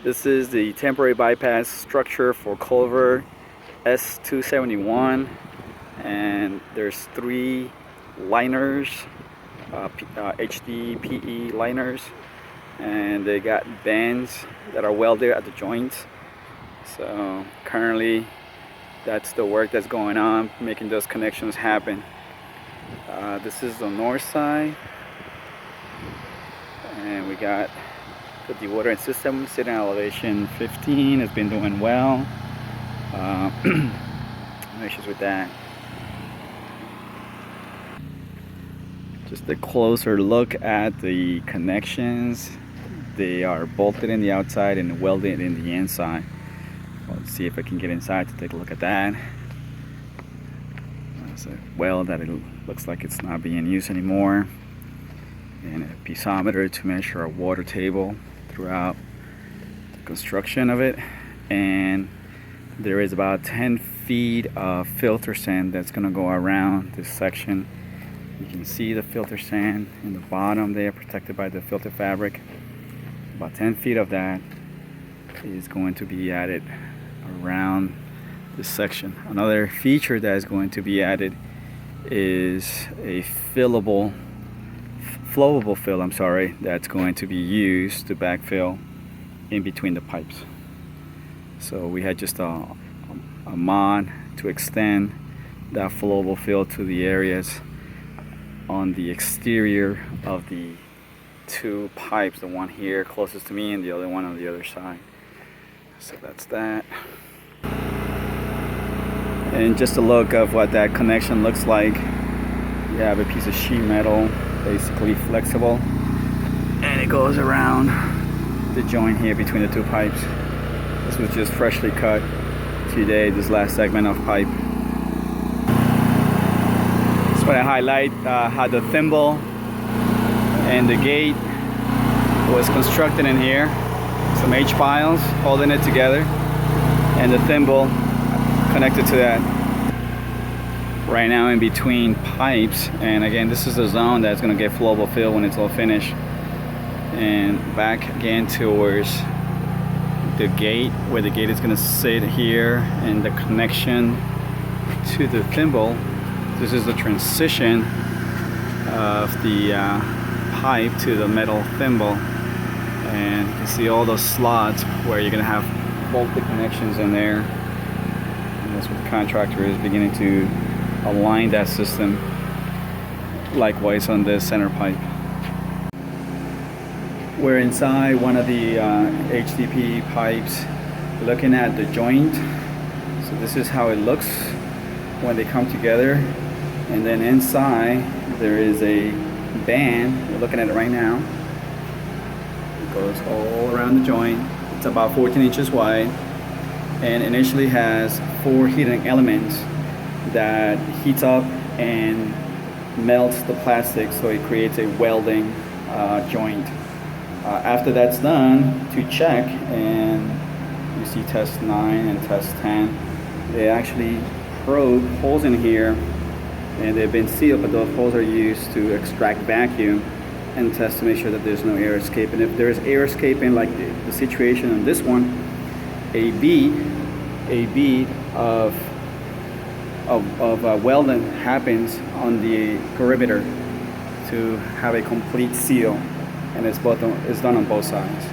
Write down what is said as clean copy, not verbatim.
This is the temporary bypass structure for culvert S271, and there's 3 liners, HDPE liners, and they got bands that are welded at the joints. So currently that's the work that's going on, making those connections happen. This is the north side, and we got the dewatering system sitting at elevation 15. It's been doing well. No issues with that. Just a closer look at the connections. They are bolted in the outside and welded in the inside. Let's see if I can get inside to take a look at that. There's a weld that it looks like it's not being used anymore, and a piezometer to measure our water table throughout the construction of it. And there is about 10 feet of filter sand that's going to go around this section. You can see the filter sand in the bottom there, protected by the filter fabric. About 10 feet of that is going to be added around this section. Another feature that is going to be added is a flowable fill, that's going to be used to backfill in between the pipes. So we had just a mod to extend that flowable fill to the areas on the exterior of the 2 pipes, the one here closest to me and the other one on the other side. So that's that. And just a look of what that connection looks like. You have a piece of sheet metal, basically flexible, and it goes around the joint here between the 2 pipes. This was just freshly cut today, this last segment of pipe. Just want to highlight how the thimble and the gate was constructed in here. Some H-piles holding it together, and the thimble connected to that. Right now in between pipes, and again, this is the zone that's going to get flowable fill when it's all finished. And back again towards the gate, where the gate is going to sit here, and the connection to the thimble. This is the transition of the pipe to the metal thimble, and you can see all those slots where you're going to have bolted connections in there. And that's what the contractor is beginning to align that system. Likewise on the center pipe. We're inside one of the HDPE pipes, looking at the joint. So this is how it looks when they come together. And then inside there is a band. We're looking at it right now. It goes all around the joint. It's about 14 inches wide, and initially has 4 heating elements that heats up and melts the plastic, so it creates a welding joint. After that's done, to check, and you see test 9 and test 10, they actually probe holes in here, and they've been sealed, but those holes are used to extract vacuum and test to make sure that there's no air escape. And if there's air escaping, like the situation on this one, a bead of welding happens on the perimeter to have a complete seal, and it's done on both sides.